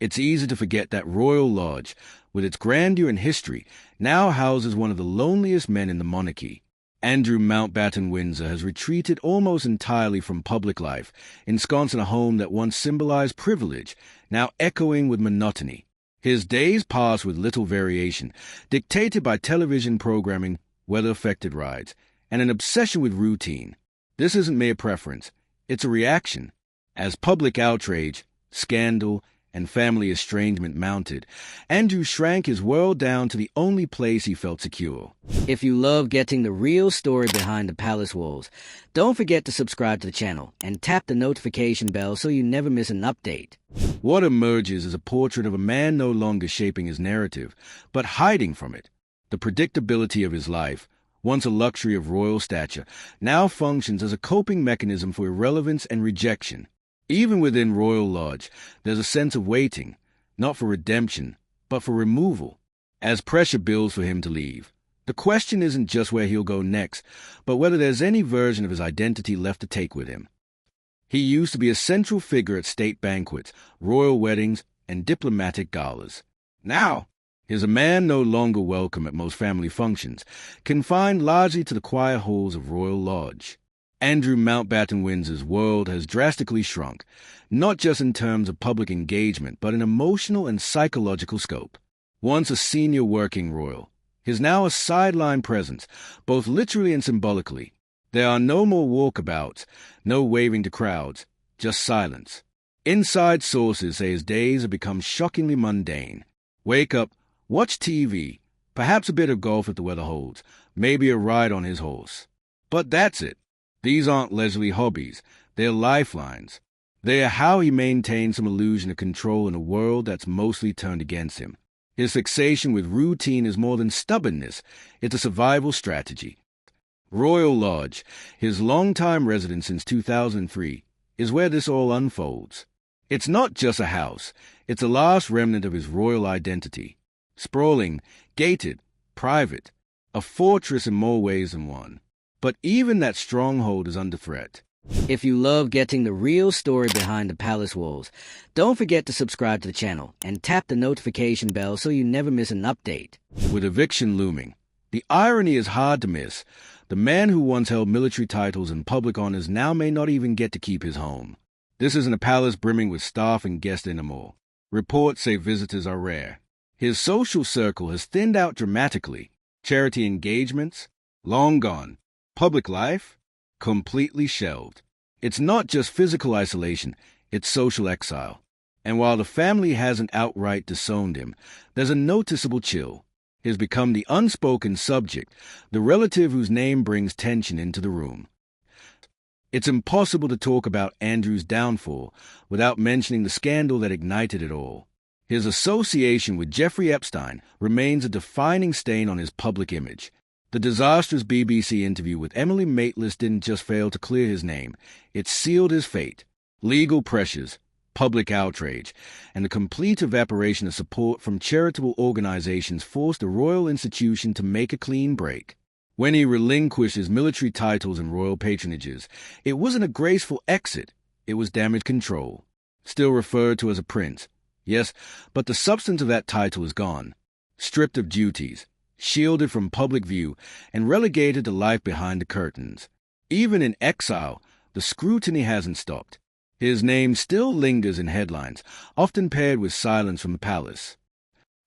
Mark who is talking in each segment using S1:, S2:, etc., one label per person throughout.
S1: It's easy to forget that Royal Lodge, with its grandeur and history, now houses one of the loneliest men in the monarchy. Andrew Mountbatten-Windsor has retreated almost entirely from public life, ensconced in a home that once symbolized privilege, now echoing with monotony. His days pass with little variation, dictated by television programming, weather-affected rides, and an obsession with routine. This isn't mere preference, it's a reaction. As public outrage, scandal, and family estrangement mounted, Andrew shrank his world down to the only place he felt secure.
S2: If you love getting the real story behind the palace walls, don't forget to subscribe to the channel and tap the notification bell so you never miss an update.
S1: What emerges is a portrait of a man no longer shaping his narrative, but hiding from it. The predictability of his life, once a luxury of royal stature, now functions as a coping mechanism for irrelevance and rejection. Even within Royal Lodge, there's a sense of waiting, not for redemption, but for removal, as pressure builds for him to leave. The question isn't just where he'll go next, but whether there's any version of his identity left to take with him. He used to be a central figure at state banquets, royal weddings, and diplomatic galas. Now, he's a man no longer welcome at most family functions, confined largely to the quiet halls of Royal Lodge. Andrew Mountbatten-Windsor's world has drastically shrunk, not just in terms of public engagement, but in emotional and psychological scope. Once a senior working royal, he's now a sideline presence, both literally and symbolically. There are no more walkabouts, no waving to crowds, just silence. Inside sources say his days have become shockingly mundane. Wake up, watch TV, perhaps a bit of golf if the weather holds, maybe a ride on his horse. But that's it. These aren't leisurely hobbies, they're lifelines. They are how he maintains some illusion of control in a world that's mostly turned against him. His fixation with routine is more than stubbornness, it's a survival strategy. Royal Lodge, his longtime residence since 2003, is where this all unfolds. It's not just a house, it's a last remnant of his royal identity. Sprawling, gated, private, a fortress in more ways than one. But even that stronghold is under threat.
S2: If you love getting the real story behind the palace walls, don't forget to subscribe to the channel and tap the notification bell so you never miss an update.
S1: With eviction looming, the irony is hard to miss. The man who once held military titles and public honors now may not even get to keep his home. This isn't a palace brimming with staff and guests anymore. Reports say visitors are rare. His social circle has thinned out dramatically. Charity engagements, long gone. Public life, completely shelved. It's not just physical isolation, it's social exile. And while the family hasn't outright disowned him, there's a noticeable chill. He's become the unspoken subject, the relative whose name brings tension into the room. It's impossible to talk about Andrew's downfall without mentioning the scandal that ignited it all. His association with Jeffrey Epstein remains a defining stain on his public image. The disastrous BBC interview with Emily Maitlis didn't just fail to clear his name, it sealed his fate. Legal pressures, public outrage, and the complete evaporation of support from charitable organizations forced the royal institution to make a clean break. When he relinquished his military titles and royal patronages, it wasn't a graceful exit, it was damage control. Still referred to as a prince, yes, but the substance of that title is gone. Stripped of duties, shielded from public view, and relegated to life behind the curtains. Even in exile, the scrutiny hasn't stopped. His name still lingers in headlines, often paired with silence from the palace.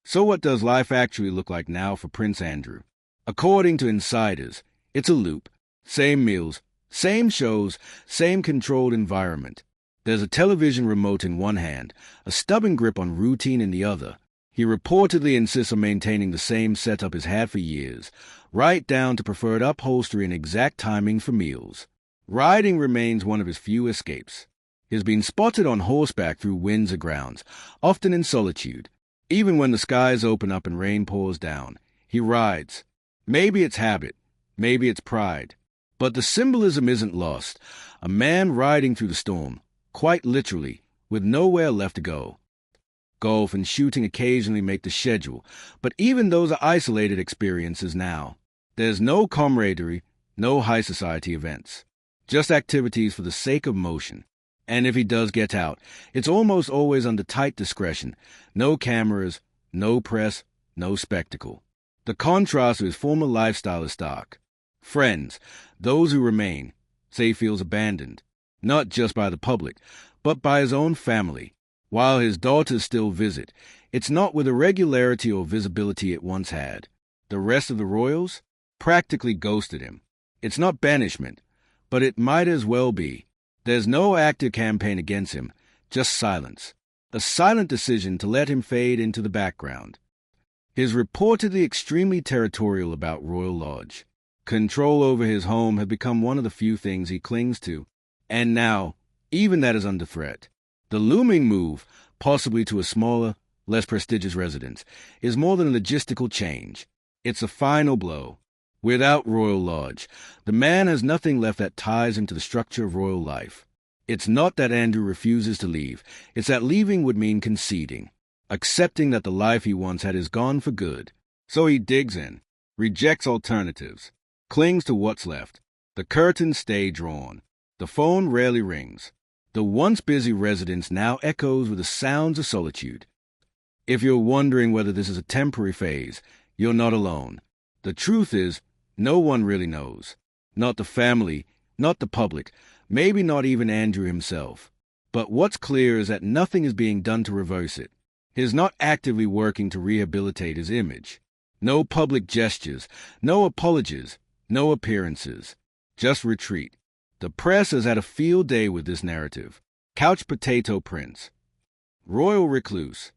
S1: So what does life actually look like now for Prince Andrew? According to insiders, it's a loop. Same meals, same shows, same controlled environment. There's a television remote in one hand, a stubborn grip on routine in the other. He reportedly insists on maintaining the same setup he's had for years, right down to preferred upholstery and exact timing for meals. Riding remains one of his few escapes. He's been spotted on horseback through Windsor grounds, often in solitude. Even when the skies open up and rain pours down, he rides. Maybe it's habit, maybe it's pride. But the symbolism isn't lost. A man riding through the storm, quite literally, with nowhere left to go. Golf and shooting occasionally make the schedule, but even those are isolated experiences now. There's no camaraderie, no high society events. Just activities for the sake of motion. And if he does get out, it's almost always under tight discretion. No cameras, no press, no spectacle. The contrast of his former lifestyle is stark. Friends, those who remain, say he feels abandoned, not just by the public, but by his own family. While his daughters still visit, it's not with the regularity or visibility it once had. The rest of the royals practically ghosted him. It's not banishment, but it might as well be. There's no active campaign against him, just silence. A silent decision to let him fade into the background. He's reportedly extremely territorial about Royal Lodge. Control over his home has become one of the few things he clings to. And now, even that is under threat. The looming move, possibly to a smaller, less prestigious residence, is more than a logistical change. It's a final blow. Without Royal Lodge, the man has nothing left that ties him to the structure of royal life. It's not that Andrew refuses to leave. It's that leaving would mean conceding, accepting that the life he once had is gone for good. So he digs in, rejects alternatives, clings to what's left. The curtains stay drawn. The phone rarely rings. The once busy residence now echoes with the sounds of solitude. If you're wondering whether this is a temporary phase, you're not alone. The truth is, no one really knows. Not the family, not the public, maybe not even Andrew himself. But what's clear is that nothing is being done to reverse it. He's not actively working to rehabilitate his image. No public gestures, no apologies, no appearances. Just retreat. The press has had a field day with this narrative. Couch potato prince. Royal recluse.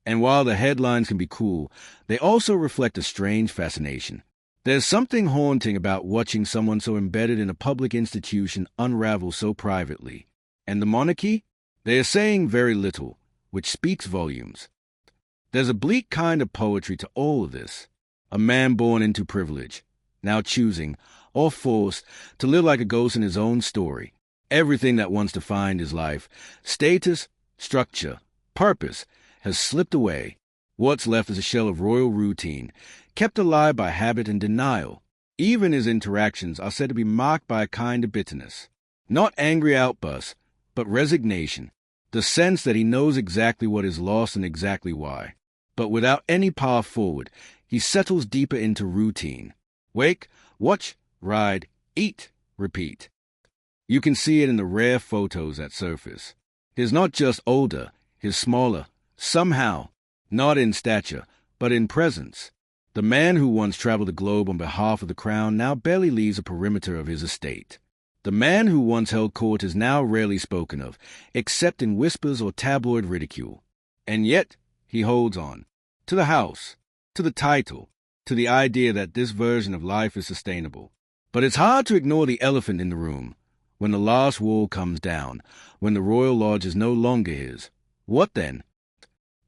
S1: And while the headlines can be cool, they also reflect a strange fascination. There's something haunting about watching someone so embedded in a public institution unravel so privately. And the monarchy? They are saying very little, which speaks volumes. There's a bleak kind of poetry to all of this. A man born into privilege, now choosing, or forced, to live like a ghost in his own story. Everything that once defined his life, status, structure, purpose, has slipped away. What's left is a shell of royal routine, kept alive by habit and denial. Even his interactions are said to be marked by a kind of bitterness. Not angry outbursts, but resignation. The sense that he knows exactly what is lost and exactly why. But without any path forward, he settles deeper into routine. Wake, watch, ride, eat, repeat. You can see it in the rare photos that surface. He's not just older, he's smaller. Somehow, not in stature, but in presence. The man who once traveled the globe on behalf of the crown now barely leaves the perimeter of his estate. The man who once held court is now rarely spoken of, except in whispers or tabloid ridicule. And yet, he holds on. To the house, to the title, to the idea that this version of life is sustainable. But it's hard to ignore the elephant in the room. When the last wall comes down, when the Royal Lodge is no longer his, what then?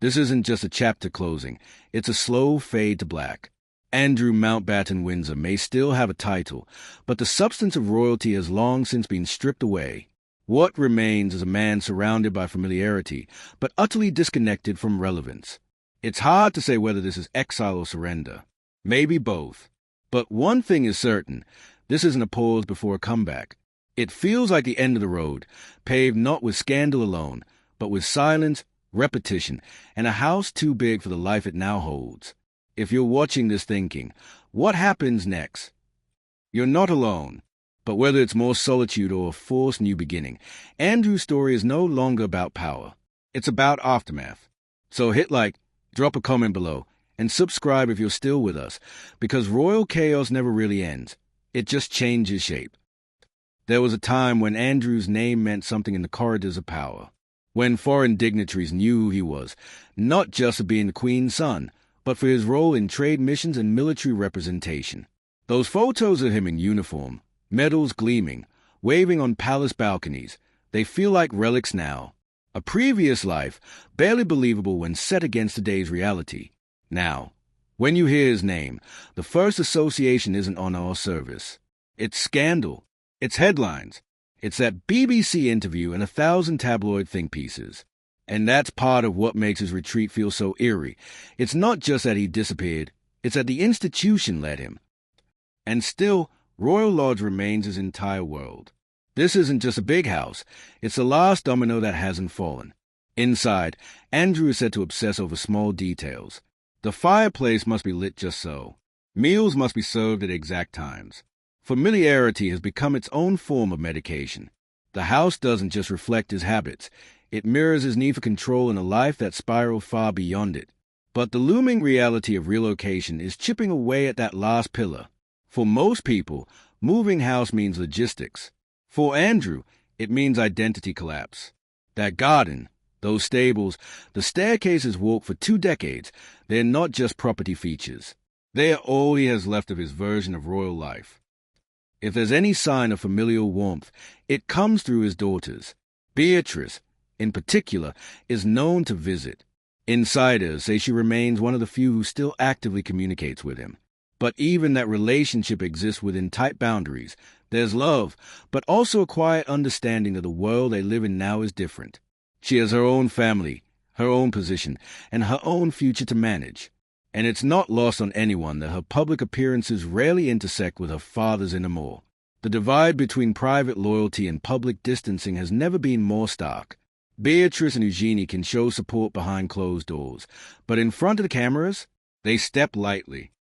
S1: This isn't just a chapter closing, it's a slow fade to black. Andrew Mountbatten-Windsor may still have a title, but the substance of royalty has long since been stripped away. What remains is a man surrounded by familiarity, but utterly disconnected from relevance. It's hard to say whether this is exile or surrender. Maybe both. But one thing is certain, this isn't a pause before a comeback. It feels like the end of the road, paved not with scandal alone, but with silence, repetition, and a house too big for the life it now holds. If you're watching this thinking, what happens next? You're not alone. But whether it's more solitude or a forced new beginning, Andrew's story is no longer about power. It's about aftermath. So hit like, drop a comment below, and subscribe if you're still with us, because royal chaos never really ends. It just changes shape. There was a time when Andrew's name meant something in the corridors of power. When foreign dignitaries knew who he was, not just for being the Queen's son, but for his role in trade missions and military representation. Those photos of him in uniform, medals gleaming, waving on palace balconies, they feel like relics now. A previous life, barely believable when set against today's reality. Now, when you hear his name, the first association isn't on our service. It's scandal. It's headlines. It's that BBC interview and 1,000 tabloid think pieces. And that's part of what makes his retreat feel so eerie. It's not just that he disappeared, it's that the institution let him. And still, Royal Lodge remains his entire world. This isn't just a big house. It's the last domino that hasn't fallen. Inside, Andrew is said to obsess over small details. The fireplace must be lit just so. Meals must be served at exact times. Familiarity has become its own form of medication. The house doesn't just reflect his habits. It mirrors his need for control in a life that spiraled far beyond it. But the looming reality of relocation is chipping away at that last pillar. For most people, moving house means logistics. For Andrew, it means identity collapse. That garden, those stables, the staircases walked for 2 decades, they're not just property features. They are all he has left of his version of royal life. If there's any sign of familial warmth, it comes through his daughters. Beatrice, in particular, is known to visit. Insiders say she remains one of the few who still actively communicates with him. But even that relationship exists within tight boundaries. There's love, but also a quiet understanding that the world they live in now is different. She has her own family, her own position, and her own future to manage. And it's not lost on anyone that her public appearances rarely intersect with her father's in amour. The divide between private loyalty and public distancing has never been more stark. Beatrice and Eugenie can show support behind closed doors, but in front of the cameras, they step lightly.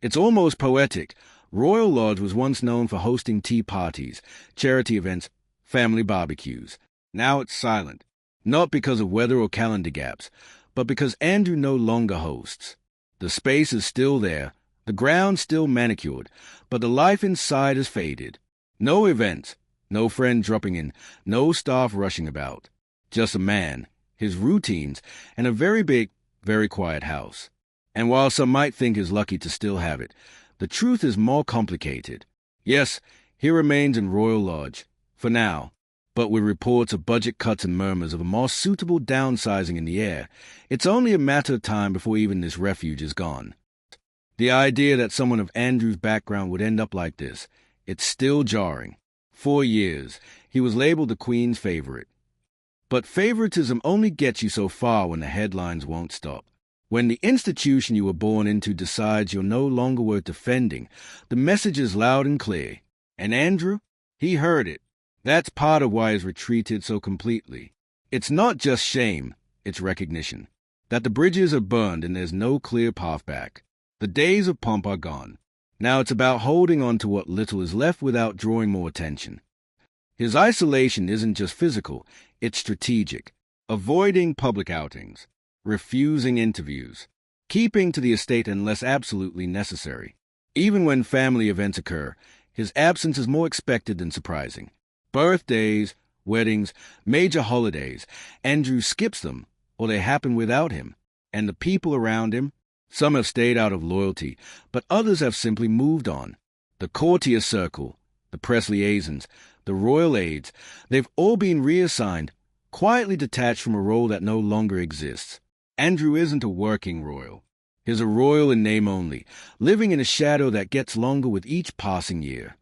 S1: It's almost poetic. Royal Lodge was once known for hosting tea parties, charity events, family barbecues. Now it's silent, not because of weather or calendar gaps, but because Andrew no longer hosts. The space is still there, the ground still manicured, but the life inside has faded. No events, no friend dropping in, no staff rushing about. Just a man, his routines, and a very big, very quiet house. And while some might think he's lucky to still have it, the truth is more complicated. Yes, he remains in Royal Lodge, for now, but with reports of budget cuts and murmurs of a more suitable downsizing in the air, it's only a matter of time before even this refuge is gone. The idea that someone of Andrew's background would end up like this, it's still jarring. 4 years, he was labeled the Queen's favorite. But favoritism only gets you so far when the headlines won't stop. When the institution you were born into decides you're no longer worth defending, the message is loud and clear. And Andrew, he heard it. That's part of why he's retreated so completely. It's not just shame, it's recognition. That the bridges are burned and there's no clear path back. The days of pomp are gone. Now it's about holding on to what little is left without drawing more attention. His isolation isn't just physical, it's strategic. Avoiding public outings. Refusing interviews, keeping to the estate unless absolutely necessary. Even when family events occur, his absence is more expected than surprising. Birthdays, weddings, major holidays, Andrew skips them, or they happen without him. And the people around him, some have stayed out of loyalty, but others have simply moved on. The courtier circle, the press liaisons, the royal aides, they've all been reassigned, quietly detached from a role that no longer exists. Andrew isn't a working royal. He's a royal in name only, living in a shadow that gets longer with each passing year.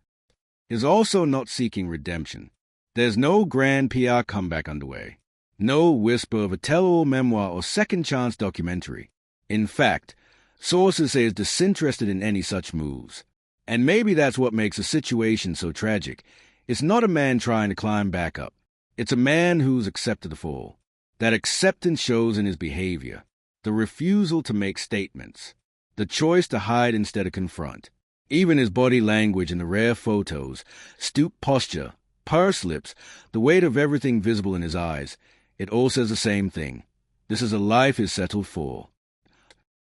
S1: He's also not seeking redemption. There's no grand PR comeback underway. No whisper of a tell-all memoir or second-chance documentary. In fact, sources say he's disinterested in any such moves. And maybe that's what makes the situation so tragic. It's not a man trying to climb back up. It's a man who's accepted the fall. That acceptance shows in his behavior, the refusal to make statements, the choice to hide instead of confront. Even his body language in the rare photos, stooped posture, pursed lips, the weight of everything visible in his eyes, it all says the same thing. This is a life he's settled for.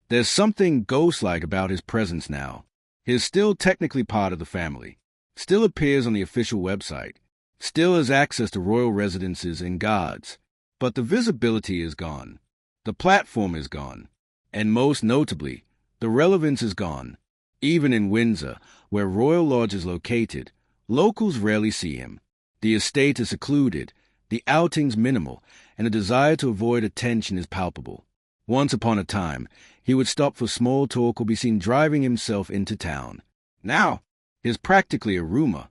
S1: There's something ghost-like about his presence now. He's still technically part of the family, still appears on the official website, still has access to royal residences and guards. But the visibility is gone. The platform is gone. And most notably, the relevance is gone. Even in Windsor, where Royal Lodge is located, locals rarely see him. The estate is secluded, the outings minimal, and a desire to avoid attention is palpable. Once upon a time, he would stop for small talk or be seen driving himself into town. Now, he's practically a rumor.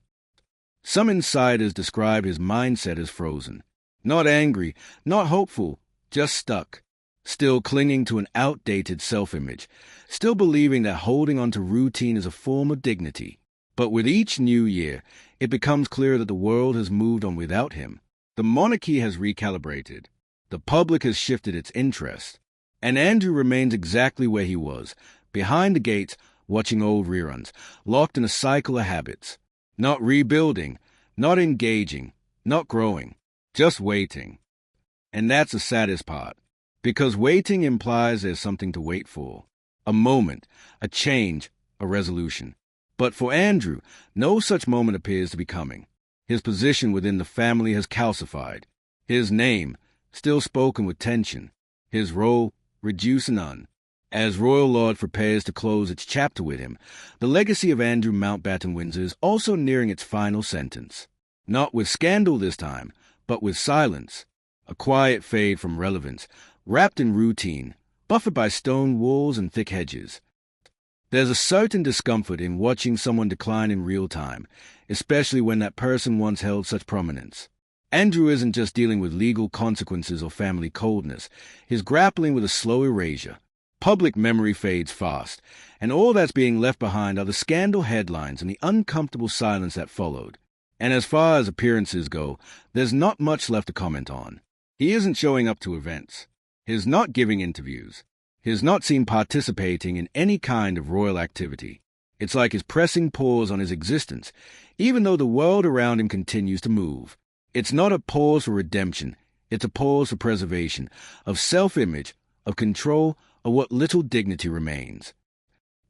S1: Some insiders describe his mindset as frozen. Not angry, not hopeful, just stuck. Still clinging to an outdated self-image. Still believing that holding on to routine is a form of dignity. But with each new year, it becomes clear that the world has moved on without him. The monarchy has recalibrated. The public has shifted its interest. And Andrew remains exactly where he was, behind the gates, watching old reruns, locked in a cycle of habits. Not rebuilding, not engaging, not growing, just waiting. And that's the saddest part, because waiting implies there's something to wait for. A moment, a change, a resolution. But for Andrew, no such moment appears to be coming. His position within the family has calcified. His name, still spoken with tension. His role, reduced to none. As Royal Lodge prepares to close its chapter with him, the legacy of Andrew Mountbatten-Windsor is also nearing its final sentence. Not with scandal this time, but with silence. A quiet fade from relevance, wrapped in routine, buffered by stone walls and thick hedges. There's a certain discomfort in watching someone decline in real time, especially when that person once held such prominence. Andrew isn't just dealing with legal consequences or family coldness. He's grappling with a slow erasure. Public memory fades fast, and all that's being left behind are the scandal headlines and the uncomfortable silence that followed. And as far as appearances go, there's not much left to comment on. He isn't showing up to events. He's not giving interviews. He's not seen participating in any kind of royal activity. It's like he's pressing pause on his existence, even though the world around him continues to move. It's not a pause for redemption. It's a pause for preservation, of self-image, of control, of what little dignity remains.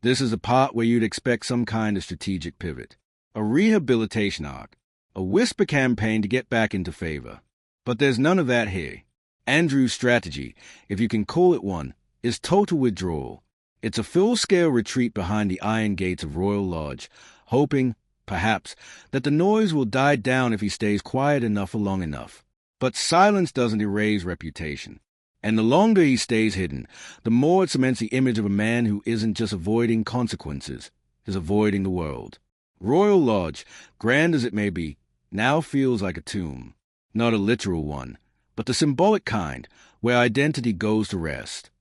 S1: This is the part where you'd expect some kind of strategic pivot, a rehabilitation arc, a whisper campaign to get back into favor. But there's none of that here. Andrew's strategy, if you can call it one, is total withdrawal. It's a full-scale retreat behind the iron gates of Royal Lodge, hoping, perhaps, that the noise will die down if he stays quiet enough for long enough. But silence doesn't erase reputation. And the longer he stays hidden, the more it cements the image of a man who isn't just avoiding consequences, is avoiding the world. Royal Lodge, grand as it may be, now feels like a tomb. Not a literal one, but the symbolic kind, where identity goes to rest.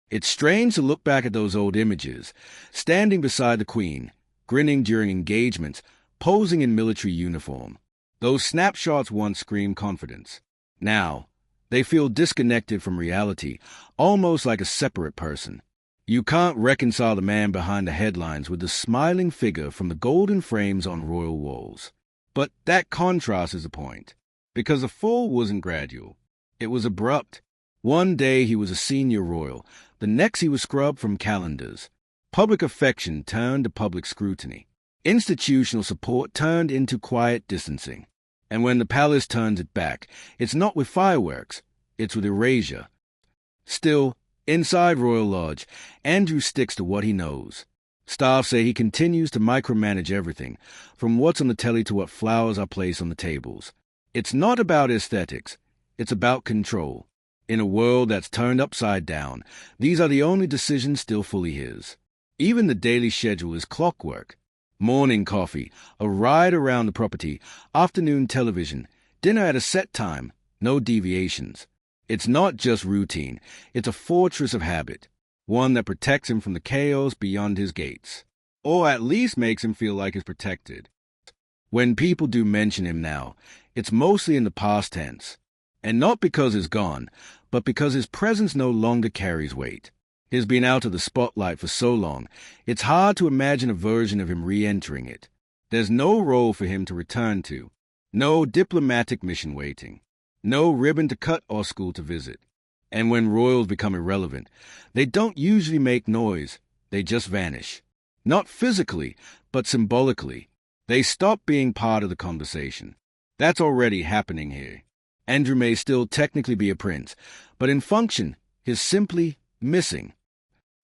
S1: It's strange to look back at those old images, standing beside the Queen, grinning during engagements, posing in military uniform. Those snapshots once screamed confidence. Now, they feel disconnected from reality, almost like a separate person. You can't reconcile the man behind the headlines with the smiling figure from the golden frames on royal walls. But that contrast is the point, because the fall wasn't gradual. It was abrupt. One day he was a senior royal, the next he was scrubbed from calendars. Public affection turned to public scrutiny. Institutional support turned into quiet distancing. And when the palace turns it back, it's not with fireworks, it's with erasure. Still, inside Royal Lodge, Andrew sticks to what he knows. Staff say he continues to micromanage everything, from what's on the telly to what flowers are placed on the tables. It's not about aesthetics, it's about control. In a world that's turned upside down, these are the only decisions still fully his. Even the daily schedule is clockwork. Morning coffee, a ride around the property, afternoon television, dinner at a set time, no deviations. It's not just routine, it's a fortress of habit, one that protects him from the chaos beyond his gates, or at least makes him feel like he's protected. When people do mention him now, it's mostly in the past tense, and not because he's gone, but because his presence no longer carries weight. He's been out of the spotlight for so long, it's hard to imagine a version of him re-entering it. There's no role for him to return to, no diplomatic mission waiting, no ribbon to cut or school to visit. And when royals become irrelevant, they don't usually make noise, they just vanish. Not physically, but symbolically. They stop being part of the conversation. That's already happening here. Andrew may still technically be a prince, but in function, he's simply missing.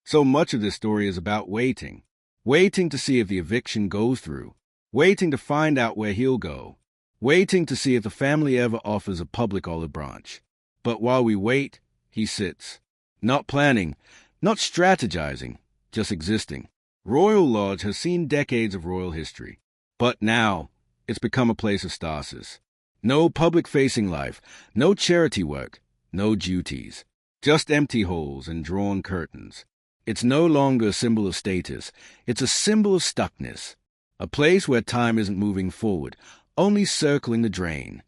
S1: So much of this story is about waiting. Waiting to see if the eviction goes through. Waiting to find out where he'll go. Waiting to see if the family ever offers a public olive branch. But while we wait, he sits. Not planning, not strategizing, just existing. Royal Lodge has seen decades of royal history. But now, it's become a place of stasis. No public-facing life, no charity work, no duties. Just empty holes and drawn curtains. It's no longer a symbol of status. It's a symbol of stuckness. A place where time isn't moving forward, only circling the drain.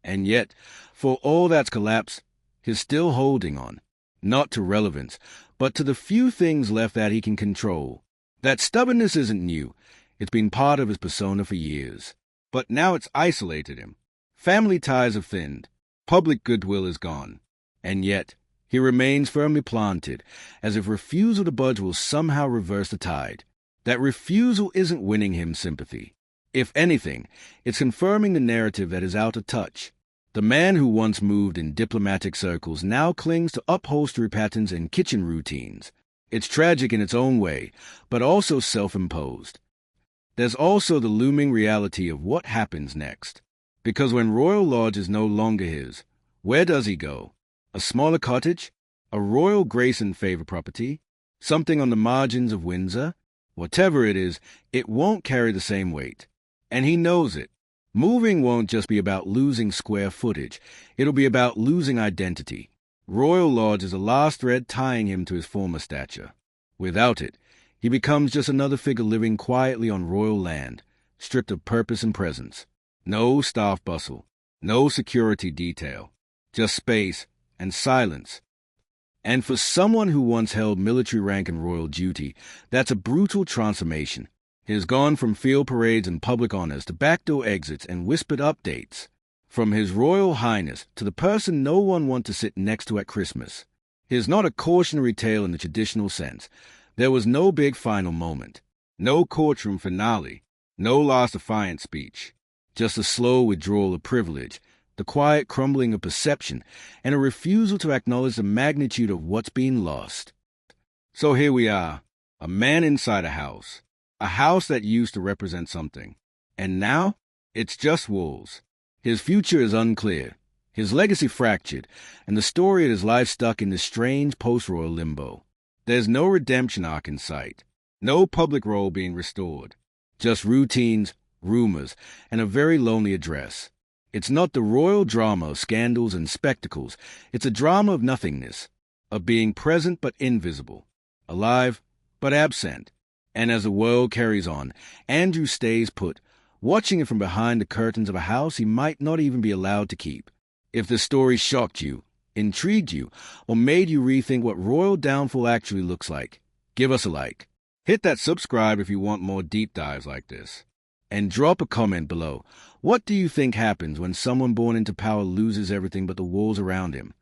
S1: And yet, for all that's collapsed, he's still holding on, not to relevance, but to the few things left that he can control. That stubbornness isn't new. It's been part of his persona for years. But now it's isolated him. Family ties have thinned. Public goodwill is gone. And yet, he remains firmly planted, as if refusal to budge will somehow reverse the tide. That refusal isn't winning him sympathy. If anything, it's confirming the narrative that is out of touch. The man who once moved in diplomatic circles now clings to upholstery patterns and kitchen routines. It's tragic in its own way, but also self-imposed. There's also the looming reality of what happens next. Because when Royal Lodge is no longer his, where does he go? A smaller cottage? A royal grace and favor property? Something on the margins of Windsor? Whatever it is, it won't carry the same weight. And he knows it. Moving won't just be about losing square footage. It'll be about losing identity. Royal Lodge is the last thread tying him to his former stature. Without it, he becomes just another figure living quietly on royal land, stripped of purpose and presence. No staff bustle, no security detail, just space and silence. And for someone who once held military rank and royal duty, that's a brutal transformation. He has gone from field parades and public honors to backdoor exits and whispered updates. From His Royal Highness to the person no one wants to sit next to at Christmas. He is not a cautionary tale in the traditional sense. There was no big final moment, no courtroom finale, no last defiant speech. Just a slow withdrawal of privilege, the quiet crumbling of perception, and a refusal to acknowledge the magnitude of what's being lost. So here we are, a man inside a house that used to represent something. And now, it's just walls. His future is unclear, his legacy fractured, and the story of his life stuck in this strange post-royal limbo. There's no redemption arc in sight, no public role being restored, just routines, rumors, and a very lonely address. It's not the royal drama of scandals and spectacles. It's a drama of nothingness, of being present but invisible, alive but absent. And as the world carries on, Andrew stays put, watching it from behind the curtains of a house he might not even be allowed to keep. If the story shocked you, intrigued you, or made you rethink what royal downfall actually looks like, give us a like. Hit that subscribe if you want more deep dives like this. And drop a comment below. What do you think happens when someone born into power loses everything but the walls around him?